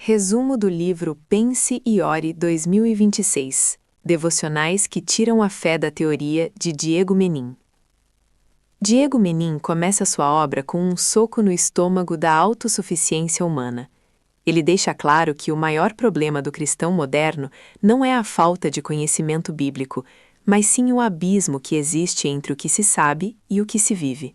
Resumo do livro Pense e Ore 2026, Devocionais que tiram a fé da teoria, de Diego Menin. Diego Menin começa sua obra com um soco no estômago da autossuficiência humana. Ele deixa claro que o maior problema do cristão moderno não é a falta de conhecimento bíblico, mas sim o abismo que existe entre o que se sabe e o que se vive.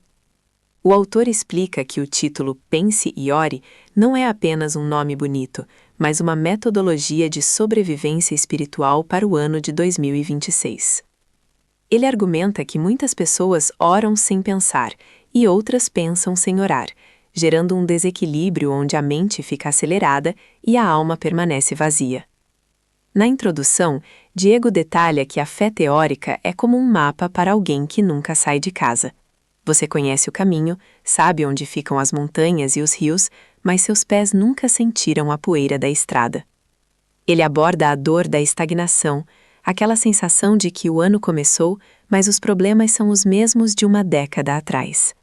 O autor explica que o título Pense e Ore não é apenas um nome bonito, mas uma metodologia de sobrevivência espiritual para o ano de 2026. Ele argumenta que muitas pessoas oram sem pensar e outras pensam sem orar, gerando um desequilíbrio onde a mente fica acelerada e a alma permanece vazia. Na introdução, Diego detalha que a fé teórica é como um mapa para alguém que nunca sai de casa. Você conhece o caminho, sabe onde ficam as montanhas e os rios, mas seus pés nunca sentiram a poeira da estrada. Ele aborda a dor da estagnação, aquela sensação de que o ano começou, mas os problemas são os mesmos de uma década atrás.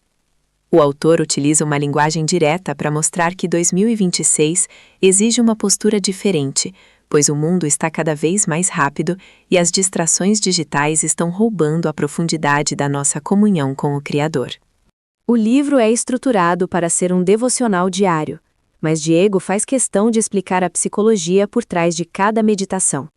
O autor utiliza uma linguagem direta para mostrar que 2026 exige uma postura diferente, pois o mundo está cada vez mais rápido e as distrações digitais estão roubando a profundidade da nossa comunhão com o Criador. O livro é estruturado para ser um devocional diário, mas Diego faz questão de explicar a psicologia por trás de cada meditação.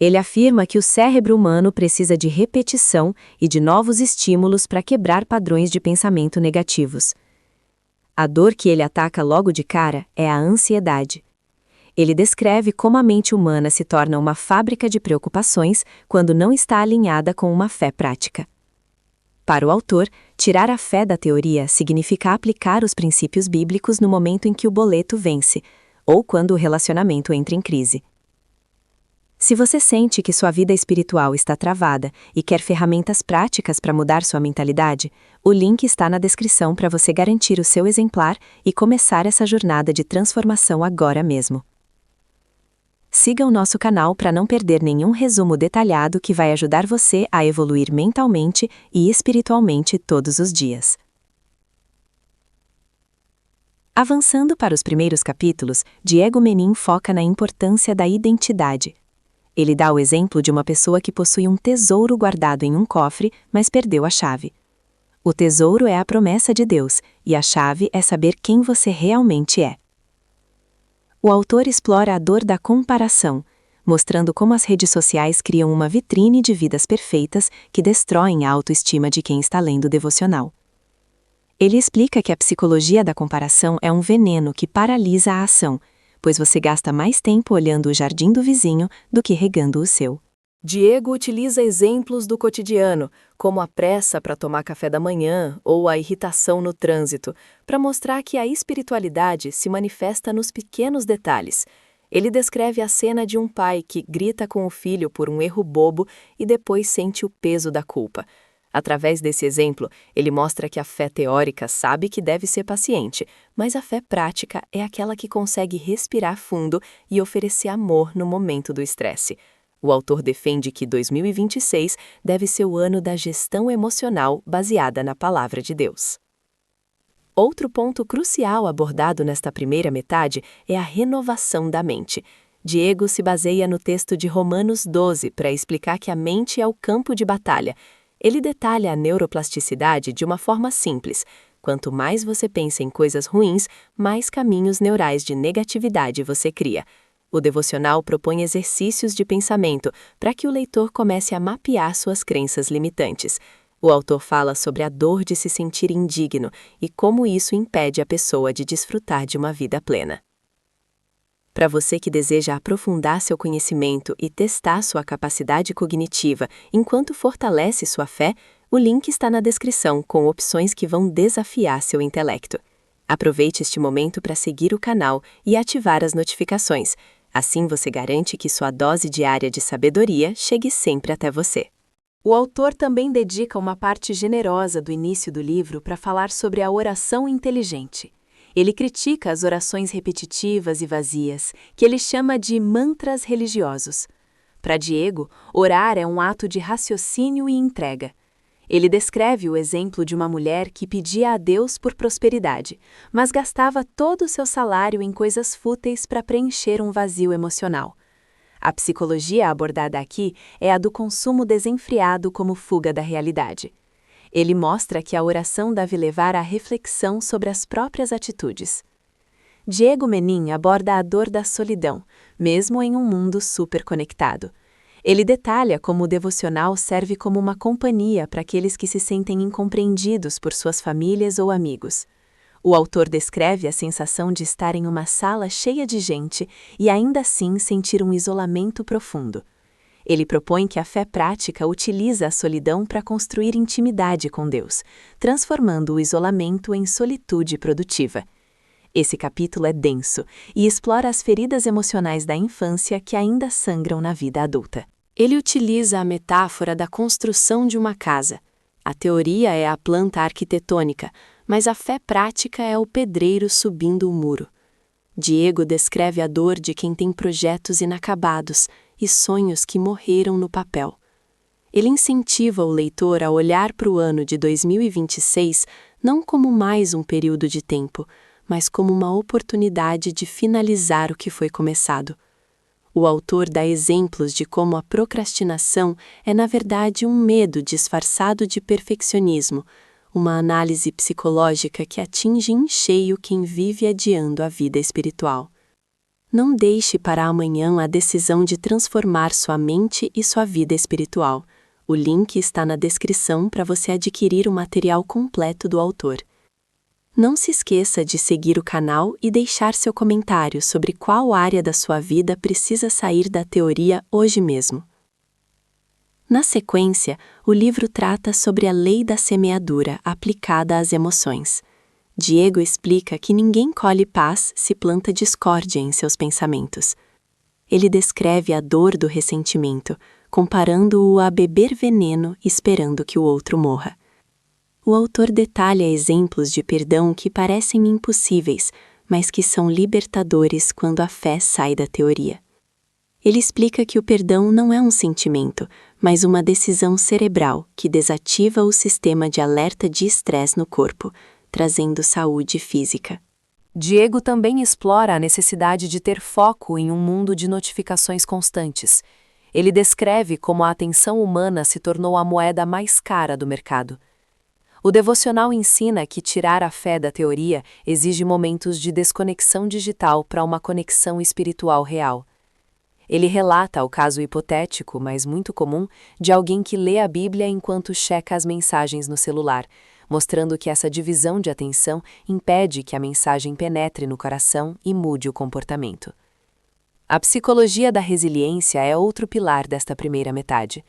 Ele afirma que o cérebro humano precisa de repetição e de novos estímulos para quebrar padrões de pensamento negativos. A dor que ele ataca logo de cara é a ansiedade. Ele descreve como a mente humana se torna uma fábrica de preocupações quando não está alinhada com uma fé prática. Para o autor, tirar a fé da teoria significa aplicar os princípios bíblicos no momento em que o boleto vence, ou quando o relacionamento entra em crise. Se você sente que sua vida espiritual está travada e quer ferramentas práticas para mudar sua mentalidade, o link está na descrição para você garantir o seu exemplar e começar essa jornada de transformação agora mesmo. Siga o nosso canal para não perder nenhum resumo detalhado que vai ajudar você a evoluir mentalmente e espiritualmente todos os dias. Avançando para os primeiros capítulos, Diego Menin foca na importância da identidade. Ele dá o exemplo de uma pessoa que possui um tesouro guardado em um cofre, mas perdeu a chave. O tesouro é a promessa de Deus, e a chave é saber quem você realmente é. O autor explora a dor da comparação, mostrando como as redes sociais criam uma vitrine de vidas perfeitas que destroem a autoestima de quem está lendo o devocional. Ele explica que a psicologia da comparação é um veneno que paralisa a ação, pois você gasta mais tempo olhando o jardim do vizinho do que regando o seu. Diego utiliza exemplos do cotidiano, como a pressa para tomar café da manhã ou a irritação no trânsito, para mostrar que a espiritualidade se manifesta nos pequenos detalhes. Ele descreve a cena de um pai que grita com o filho por um erro bobo e depois sente o peso da culpa. Através desse exemplo, ele mostra que a fé teórica sabe que deve ser paciente, mas a fé prática é aquela que consegue respirar fundo e oferecer amor no momento do estresse. O autor defende que 2026 deve ser o ano da gestão emocional baseada na Palavra de Deus. Outro ponto crucial abordado nesta primeira metade é a renovação da mente. Diego se baseia no texto de Romanos 12 para explicar que a mente é o campo de batalha. Ele detalha a neuroplasticidade de uma forma simples. Quanto mais você pensa em coisas ruins, mais caminhos neurais de negatividade você cria. O devocional propõe exercícios de pensamento para que o leitor comece a mapear suas crenças limitantes. O autor fala sobre a dor de se sentir indigno e como isso impede a pessoa de desfrutar de uma vida plena. Para você que deseja aprofundar seu conhecimento e testar sua capacidade cognitiva enquanto fortalece sua fé, o link está na descrição com opções que vão desafiar seu intelecto. Aproveite este momento para seguir o canal e ativar as notificações. Assim você garante que sua dose diária de sabedoria chegue sempre até você. O autor também dedica uma parte generosa do início do livro para falar sobre a oração inteligente. Ele critica as orações repetitivas e vazias, que ele chama de mantras religiosos. Para Diego, orar é um ato de raciocínio e entrega. Ele descreve o exemplo de uma mulher que pedia a Deus por prosperidade, mas gastava todo o seu salário em coisas fúteis para preencher um vazio emocional. A psicologia abordada aqui é a do consumo desenfreado como fuga da realidade. Ele mostra que a oração deve levar à reflexão sobre as próprias atitudes. Diego Menin aborda a dor da solidão, mesmo em um mundo superconectado. Ele detalha como o devocional serve como uma companhia para aqueles que se sentem incompreendidos por suas famílias ou amigos. O autor descreve a sensação de estar em uma sala cheia de gente e ainda assim sentir um isolamento profundo. Ele propõe que a fé prática utiliza a solidão para construir intimidade com Deus, transformando o isolamento em solitude produtiva. Esse capítulo é denso e explora as feridas emocionais da infância que ainda sangram na vida adulta. Ele utiliza a metáfora da construção de uma casa. A teoria é a planta arquitetônica, mas a fé prática é o pedreiro subindo o muro. Diego descreve a dor de quem tem projetos inacabados e sonhos que morreram no papel. Ele incentiva o leitor a olhar para o ano de 2026 não como mais um período de tempo, mas como uma oportunidade de finalizar o que foi começado. O autor dá exemplos de como a procrastinação é, na verdade, um medo disfarçado de perfeccionismo, uma análise psicológica que atinge em cheio quem vive adiando a vida espiritual. Não deixe para amanhã a decisão de transformar sua mente e sua vida espiritual. O link está na descrição para você adquirir o material completo do autor. Não se esqueça de seguir o canal e deixar seu comentário sobre qual área da sua vida precisa sair da teoria hoje mesmo. Na sequência, o livro trata sobre a lei da semeadura aplicada às emoções. Diego explica que ninguém colhe paz se planta discórdia em seus pensamentos. Ele descreve a dor do ressentimento, comparando-o a beber veneno esperando que o outro morra. O autor detalha exemplos de perdão que parecem impossíveis, mas que são libertadores quando a fé sai da teoria. Ele explica que o perdão não é um sentimento, mas uma decisão cerebral que desativa o sistema de alerta de estresse no corpo, trazendo saúde física. Diego também explora a necessidade de ter foco em um mundo de notificações constantes. Ele descreve como a atenção humana se tornou a moeda mais cara do mercado. O devocional ensina que tirar a fé da teoria exige momentos de desconexão digital para uma conexão espiritual real. Ele relata o caso hipotético, mas muito comum, de alguém que lê a Bíblia enquanto checa as mensagens no celular, mostrando que essa divisão de atenção impede que a mensagem penetre no coração e mude o comportamento. A psicologia da resiliência é outro pilar desta primeira metade.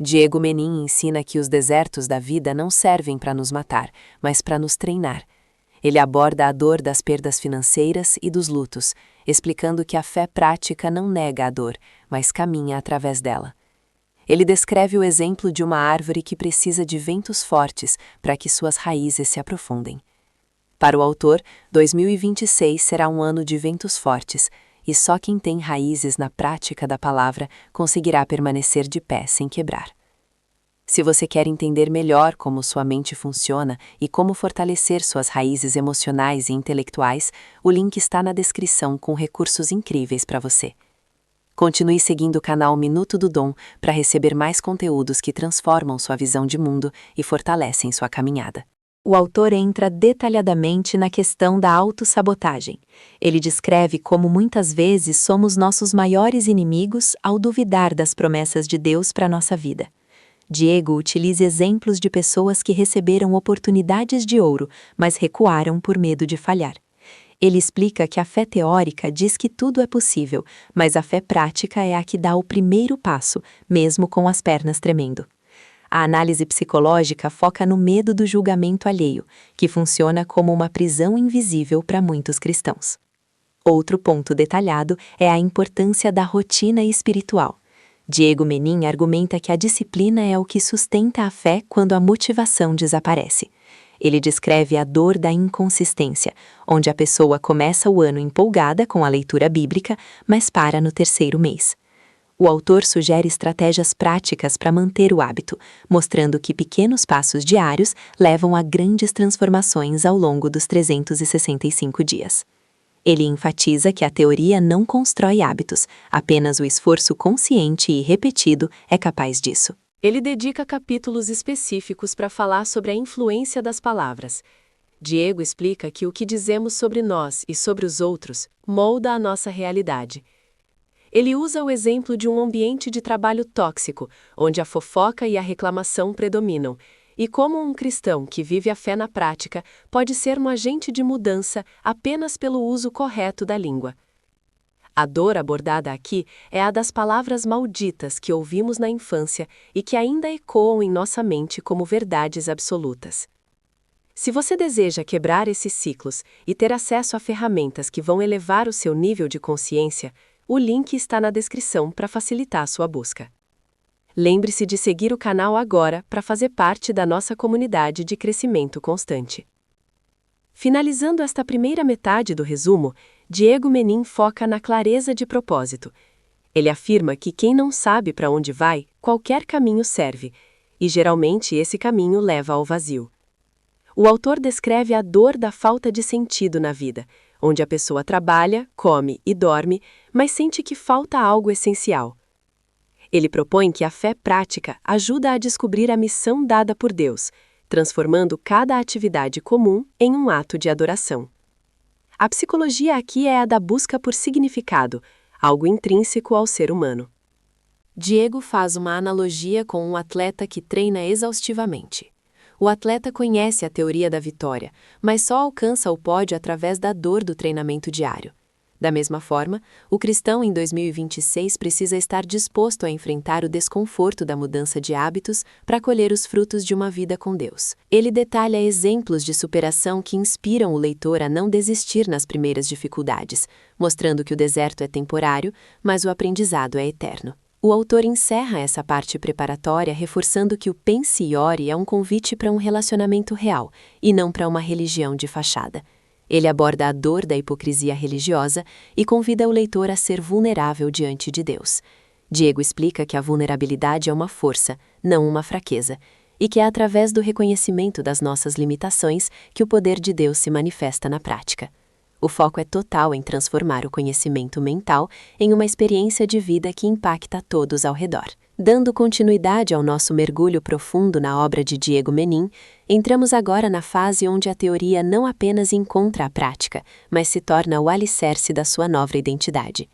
Diego Menin ensina que os desertos da vida não servem para nos matar, mas para nos treinar. Ele aborda a dor das perdas financeiras e dos lutos, explicando que a fé prática não nega a dor, mas caminha através dela. Ele descreve o exemplo de uma árvore que precisa de ventos fortes para que suas raízes se aprofundem. Para o autor, 2026 será um ano de ventos fortes, e só quem tem raízes na prática da palavra conseguirá permanecer de pé sem quebrar. Se você quer entender melhor como sua mente funciona e como fortalecer suas raízes emocionais e intelectuais, o link está na descrição com recursos incríveis para você. Continue seguindo o canal Minuto do Dom para receber mais conteúdos que transformam sua visão de mundo e fortalecem sua caminhada. O autor entra detalhadamente na questão da autossabotagem. Ele descreve como muitas vezes somos nossos maiores inimigos ao duvidar das promessas de Deus para nossa vida. Diego utiliza exemplos de pessoas que receberam oportunidades de ouro, mas recuaram por medo de falhar. Ele explica que a fé teórica diz que tudo é possível, mas a fé prática é a que dá o primeiro passo, mesmo com as pernas tremendo. A análise psicológica foca no medo do julgamento alheio, que funciona como uma prisão invisível para muitos cristãos. Outro ponto detalhado é a importância da rotina espiritual. Diego Menin argumenta que a disciplina é o que sustenta a fé quando a motivação desaparece. Ele descreve a dor da inconsistência, onde a pessoa começa o ano empolgada com a leitura bíblica, mas para no terceiro mês. O autor sugere estratégias práticas para manter o hábito, mostrando que pequenos passos diários levam a grandes transformações ao longo dos 365 dias. Ele enfatiza que a teoria não constrói hábitos, apenas o esforço consciente e repetido é capaz disso. Ele dedica capítulos específicos para falar sobre a influência das palavras. Diego explica que o que dizemos sobre nós e sobre os outros molda a nossa realidade. Ele usa o exemplo de um ambiente de trabalho tóxico, onde a fofoca e a reclamação predominam, e como um cristão que vive a fé na prática pode ser um agente de mudança apenas pelo uso correto da língua. A dor abordada aqui é a das palavras malditas que ouvimos na infância e que ainda ecoam em nossa mente como verdades absolutas. Se você deseja quebrar esses ciclos e ter acesso a ferramentas que vão elevar o seu nível de consciência, o link está na descrição para facilitar a sua busca. Lembre-se de seguir o canal agora para fazer parte da nossa comunidade de crescimento constante. Finalizando esta primeira metade do resumo, Diego Menin foca na clareza de propósito. Ele afirma que quem não sabe para onde vai, qualquer caminho serve, e geralmente esse caminho leva ao vazio. O autor descreve a dor da falta de sentido na vida, onde a pessoa trabalha, come e dorme, mas sente que falta algo essencial. Ele propõe que a fé prática ajuda a descobrir a missão dada por Deus, transformando cada atividade comum em um ato de adoração. A psicologia aqui é a da busca por significado, algo intrínseco ao ser humano. Diego faz uma analogia com um atleta que treina exaustivamente. O atleta conhece a teoria da vitória, mas só alcança o pódio através da dor do treinamento diário. Da mesma forma, o cristão em 2026 precisa estar disposto a enfrentar o desconforto da mudança de hábitos para colher os frutos de uma vida com Deus. Ele detalha exemplos de superação que inspiram o leitor a não desistir nas primeiras dificuldades, mostrando que o deserto é temporário, mas o aprendizado é eterno. O autor encerra essa parte preparatória reforçando que o Pense e Ore é um convite para um relacionamento real, e não para uma religião de fachada. Ele aborda a dor da hipocrisia religiosa e convida o leitor a ser vulnerável diante de Deus. Diego explica que a vulnerabilidade é uma força, não uma fraqueza, e que é através do reconhecimento das nossas limitações que o poder de Deus se manifesta na prática. O foco é total em transformar o conhecimento mental em uma experiência de vida que impacta todos ao redor. Dando continuidade ao nosso mergulho profundo na obra de Diego Menin, entramos agora na fase onde a teoria não apenas encontra a prática, mas se torna o alicerce da sua nova identidade.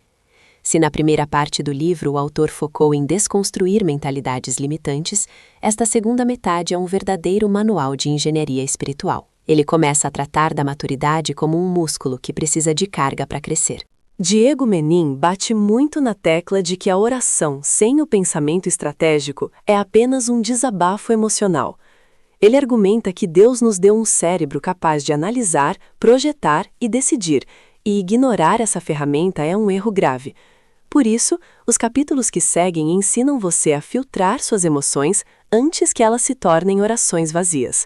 Se na primeira parte do livro o autor focou em desconstruir mentalidades limitantes, esta segunda metade é um verdadeiro manual de engenharia espiritual. Ele começa a tratar da maturidade como um músculo que precisa de carga para crescer. Diego Menin bate muito na tecla de que a oração sem o pensamento estratégico é apenas um desabafo emocional. Ele argumenta que Deus nos deu um cérebro capaz de analisar, projetar e decidir, e ignorar essa ferramenta é um erro grave. Por isso, os capítulos que seguem ensinam você a filtrar suas emoções antes que elas se tornem orações vazias.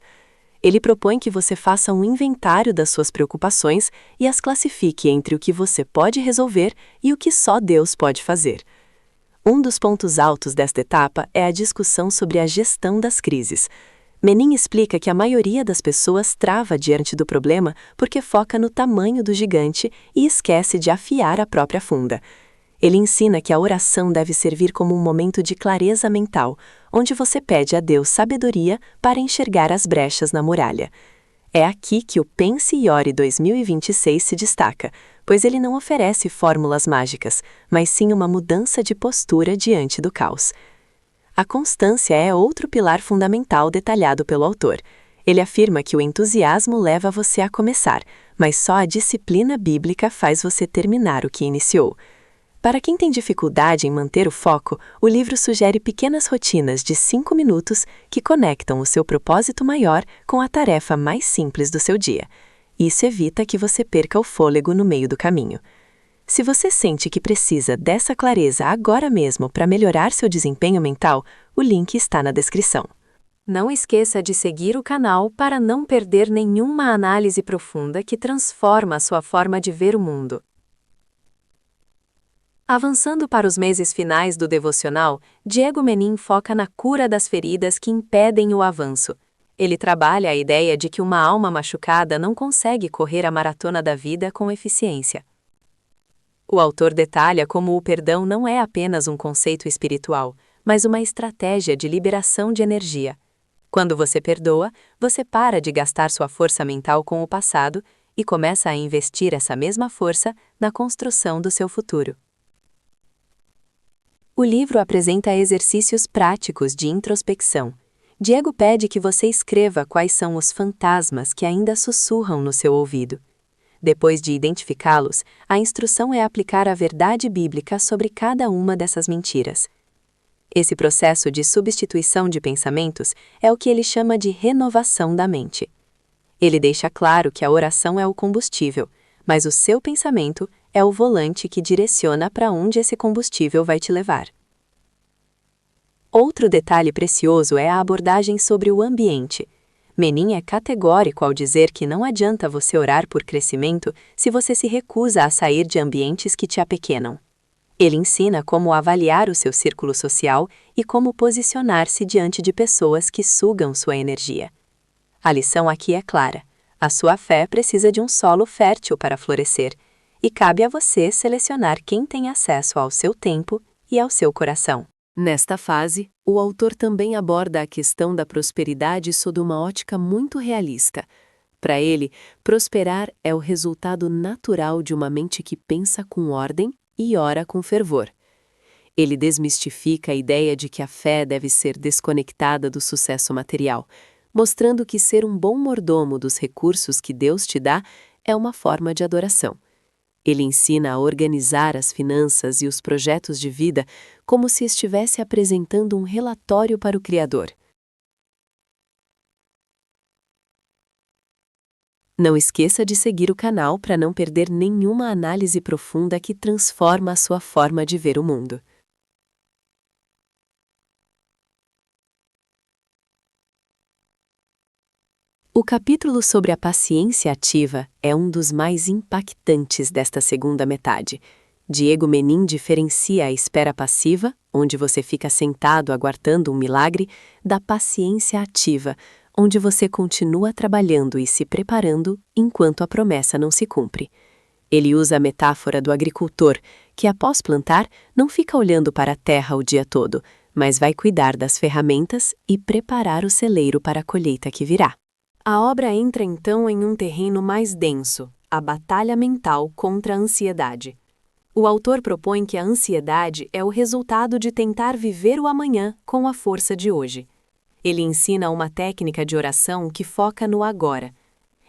Ele propõe que você faça um inventário das suas preocupações e as classifique entre o que você pode resolver e o que só Deus pode fazer. Um dos pontos altos desta etapa é a discussão sobre a gestão das crises. Menin explica que a maioria das pessoas trava diante do problema porque foca no tamanho do gigante e esquece de afiar a própria funda. Ele ensina que a oração deve servir como um momento de clareza mental, onde você pede a Deus sabedoria para enxergar as brechas na muralha. É aqui que o Pense e Ore 2026 se destaca, pois ele não oferece fórmulas mágicas, mas sim uma mudança de postura diante do caos. A constância é outro pilar fundamental detalhado pelo autor. Ele afirma que o entusiasmo leva você a começar, mas só a disciplina bíblica faz você terminar o que iniciou. Para quem tem dificuldade em manter o foco, o livro sugere pequenas rotinas de 5 minutos que conectam o seu propósito maior com a tarefa mais simples do seu dia. Isso evita que você perca o fôlego no meio do caminho. Se você sente que precisa dessa clareza agora mesmo para melhorar seu desempenho mental, o link está na descrição. Não esqueça de seguir o canal para não perder nenhuma análise profunda que transforma a sua forma de ver o mundo. Avançando para os meses finais do devocional, Diego Menin foca na cura das feridas que impedem o avanço. Ele trabalha a ideia de que uma alma machucada não consegue correr a maratona da vida com eficiência. O autor detalha como o perdão não é apenas um conceito espiritual, mas uma estratégia de liberação de energia. Quando você perdoa, você para de gastar sua força mental com o passado e começa a investir essa mesma força na construção do seu futuro. O livro apresenta exercícios práticos de introspecção. Diego pede que você escreva quais são os fantasmas que ainda sussurram no seu ouvido. Depois de identificá-los, a instrução é aplicar a verdade bíblica sobre cada uma dessas mentiras. Esse processo de substituição de pensamentos é o que ele chama de renovação da mente. Ele deixa claro que a oração é o combustível, mas o seu pensamento é o volante que direciona para onde esse combustível vai te levar. Outro detalhe precioso é a abordagem sobre o ambiente. Menin é categórico ao dizer que não adianta você orar por crescimento se você se recusa a sair de ambientes que te apequenam. Ele ensina como avaliar o seu círculo social e como posicionar-se diante de pessoas que sugam sua energia. A lição aqui é clara: a sua fé precisa de um solo fértil para florescer, e cabe a você selecionar quem tem acesso ao seu tempo e ao seu coração. Nesta fase, o autor também aborda a questão da prosperidade sob uma ótica muito realista. Para ele, prosperar é o resultado natural de uma mente que pensa com ordem e ora com fervor. Ele desmistifica a ideia de que a fé deve ser desconectada do sucesso material, mostrando que ser um bom mordomo dos recursos que Deus te dá é uma forma de adoração. Ele ensina a organizar as finanças e os projetos de vida como se estivesse apresentando um relatório para o Criador. Não esqueça de seguir o canal para não perder nenhuma análise profunda que transforma a sua forma de ver o mundo. O capítulo sobre a paciência ativa é um dos mais impactantes desta segunda metade. Diego Menin diferencia a espera passiva, onde você fica sentado aguardando um milagre, da paciência ativa, onde você continua trabalhando e se preparando enquanto a promessa não se cumpre. Ele usa a metáfora do agricultor, que após plantar não fica olhando para a terra o dia todo, mas vai cuidar das ferramentas e preparar o celeiro para a colheita que virá. A obra entra então em um terreno mais denso, a batalha mental contra a ansiedade. O autor propõe que a ansiedade é o resultado de tentar viver o amanhã com a força de hoje. Ele ensina uma técnica de oração que foca no agora.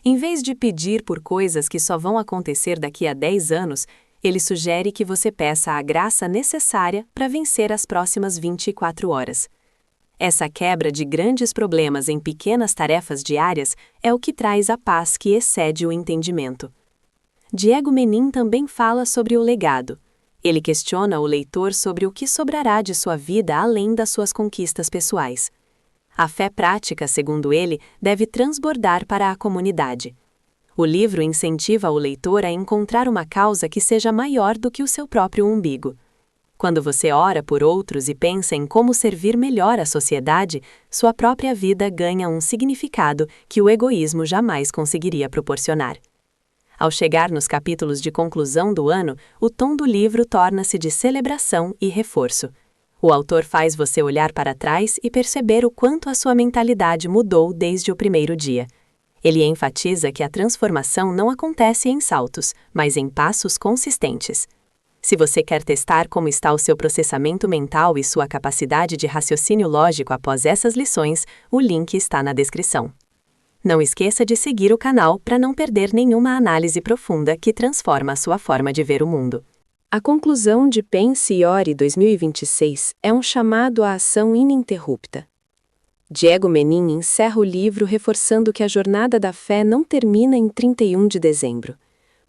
Em vez de pedir por coisas que só vão acontecer daqui a 10 anos, ele sugere que você peça a graça necessária para vencer as próximas 24 horas. Essa quebra de grandes problemas em pequenas tarefas diárias é o que traz a paz que excede o entendimento. Diego Menin também fala sobre o legado. Ele questiona o leitor sobre o que sobrará de sua vida além das suas conquistas pessoais. A fé prática, segundo ele, deve transbordar para a comunidade. O livro incentiva o leitor a encontrar uma causa que seja maior do que o seu próprio umbigo. Quando você ora por outros e pensa em como servir melhor à sociedade, sua própria vida ganha um significado que o egoísmo jamais conseguiria proporcionar. Ao chegar nos capítulos de conclusão do ano, o tom do livro torna-se de celebração e reforço. O autor faz você olhar para trás e perceber o quanto a sua mentalidade mudou desde o primeiro dia. Ele enfatiza que a transformação não acontece em saltos, mas em passos consistentes. Se você quer testar como está o seu processamento mental e sua capacidade de raciocínio lógico após essas lições, o link está na descrição. Não esqueça de seguir o canal para não perder nenhuma análise profunda que transforma a sua forma de ver o mundo. A conclusão de Pense e Ore 2026 é um chamado à ação ininterrupta. Diego Menin encerra o livro reforçando que a jornada da fé não termina em 31 de dezembro.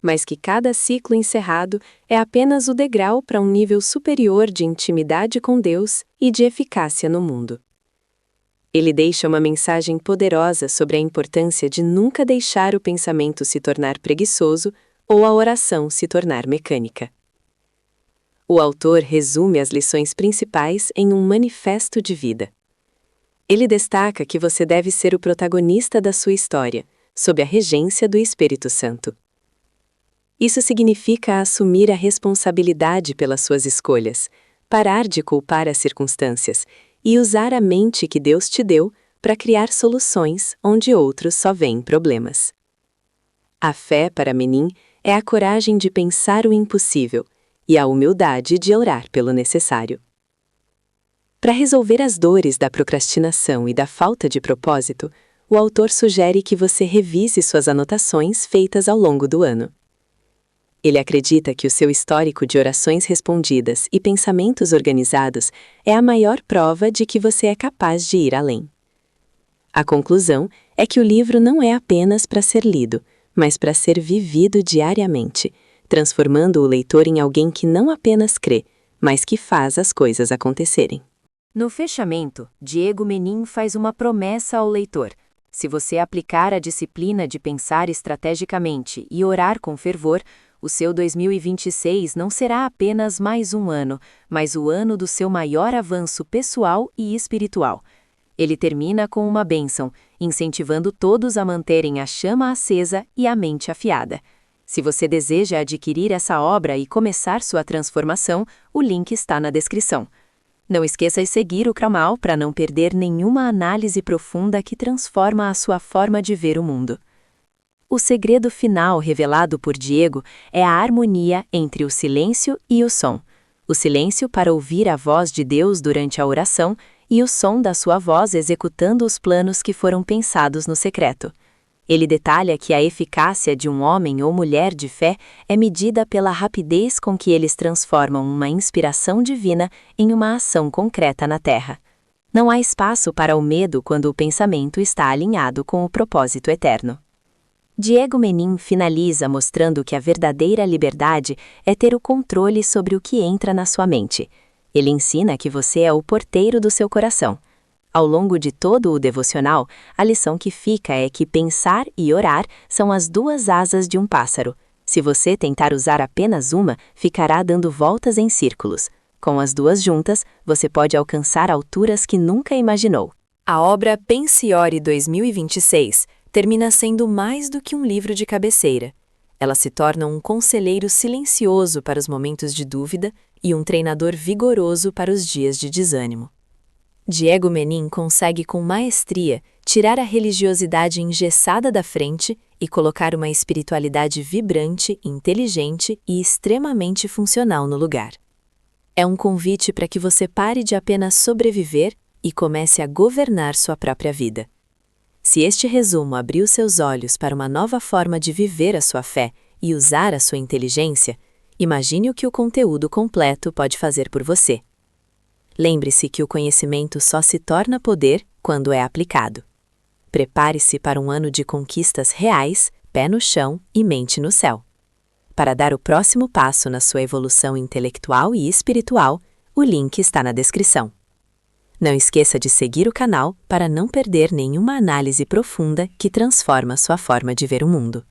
Mas que cada ciclo encerrado é apenas o degrau para um nível superior de intimidade com Deus e de eficácia no mundo. Ele deixa uma mensagem poderosa sobre a importância de nunca deixar o pensamento se tornar preguiçoso ou a oração se tornar mecânica. O autor resume as lições principais em um manifesto de vida. Ele destaca que você deve ser o protagonista da sua história, sob a regência do Espírito Santo. Isso significa assumir a responsabilidade pelas suas escolhas, parar de culpar as circunstâncias e usar a mente que Deus te deu para criar soluções onde outros só veem problemas. A fé, para Menin, é a coragem de pensar o impossível e a humildade de orar pelo necessário. Para resolver as dores da procrastinação e da falta de propósito, o autor sugere que você revise suas anotações feitas ao longo do ano. Ele acredita que o seu histórico de orações respondidas e pensamentos organizados é a maior prova de que você é capaz de ir além. A conclusão é que o livro não é apenas para ser lido, mas para ser vivido diariamente, transformando o leitor em alguém que não apenas crê, mas que faz as coisas acontecerem. No fechamento, Diego Menin faz uma promessa ao leitor. Se você aplicar a disciplina de pensar estrategicamente e orar com fervor, o seu 2026 não será apenas mais um ano, mas o ano do seu maior avanço pessoal e espiritual. Ele termina com uma bênção, incentivando todos a manterem a chama acesa e a mente afiada. Se você deseja adquirir essa obra e começar sua transformação, o link está na descrição. Não esqueça de seguir o canal para não perder nenhuma análise profunda que transforma a sua forma de ver o mundo. O segredo final revelado por Diego é a harmonia entre o silêncio e o som. O silêncio para ouvir a voz de Deus durante a oração e o som da sua voz executando os planos que foram pensados no secreto. Ele detalha que a eficácia de um homem ou mulher de fé é medida pela rapidez com que eles transformam uma inspiração divina em uma ação concreta na Terra. Não há espaço para o medo quando o pensamento está alinhado com o propósito eterno. Diego Menin finaliza mostrando que a verdadeira liberdade é ter o controle sobre o que entra na sua mente. Ele ensina que você é o porteiro do seu coração. Ao longo de todo o devocional, a lição que fica é que pensar e orar são as duas asas de um pássaro. Se você tentar usar apenas uma, ficará dando voltas em círculos. Com as duas juntas, você pode alcançar alturas que nunca imaginou. A obra Pense e Ore 2026 termina sendo mais do que um livro de cabeceira. Ela se torna um conselheiro silencioso para os momentos de dúvida e um treinador vigoroso para os dias de desânimo. Diego Menin consegue com maestria tirar a religiosidade engessada da frente e colocar uma espiritualidade vibrante, inteligente e extremamente funcional no lugar. É um convite para que você pare de apenas sobreviver e comece a governar sua própria vida. Se este resumo abriu seus olhos para uma nova forma de viver a sua fé e usar a sua inteligência, imagine o que o conteúdo completo pode fazer por você. Lembre-se que o conhecimento só se torna poder quando é aplicado. Prepare-se para um ano de conquistas reais, pé no chão e mente no céu. Para dar o próximo passo na sua evolução intelectual e espiritual, o link está na descrição. Não esqueça de seguir o canal para não perder nenhuma análise profunda que transforma sua forma de ver o mundo.